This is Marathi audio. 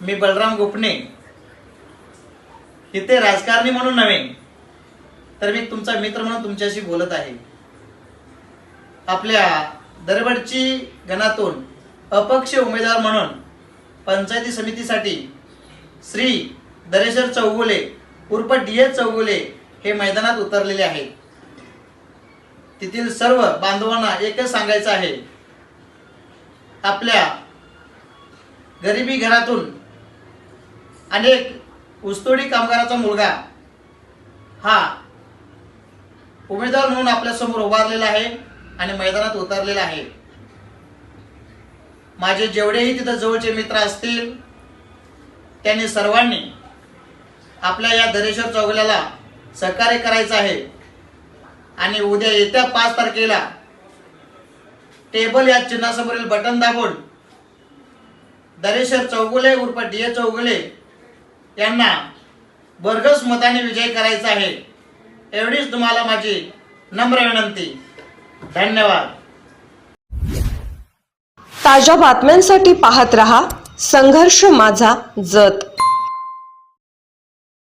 मी बलराम गोपणे इथे राजकारणी म्हणून नव्हे तर मी तुमचा मित्र म्हणून तुमच्याशी बोलत आहे। आपल्या दरबडची गणातून अपक्ष उमेदवार म्हणून पंचायती समितीसाठी श्री दरेश्वर चौगुले उर्फ DS चौगुले हे मैदानात उतरलेले आहेत। तेथील सर्व बांधवांना एकच सांगायचं आहे, आपल्या गरिबी घरातून अनेक ऊसतोडी कामगाराचा मुलगा हा उमेदवार म्हणून आपल्या समोर उभारलेला आहे आणि मैदानात उतरलेला आहे। माझे जेवढेही तिथे जवळचे मित्र असतील त्यांनी सर्वांनी आपल्या या दरेश्वर चौगुल्याला सहकार्य करायचं आहे आणि उद्या येत्या 5 तारखेला टेबल या चिन्हासमोरील बटन दाबून दरेश्वर चौगुले उर्फ DS चौगुले यांना भरघोस मताने विजय करायचा आहे। एवढीच तुम्हाला माझी नम्र विनंती। धन्यवाद। ताज्या बातम्यांसाठी पाहत रहा संघर्ष माझा जत।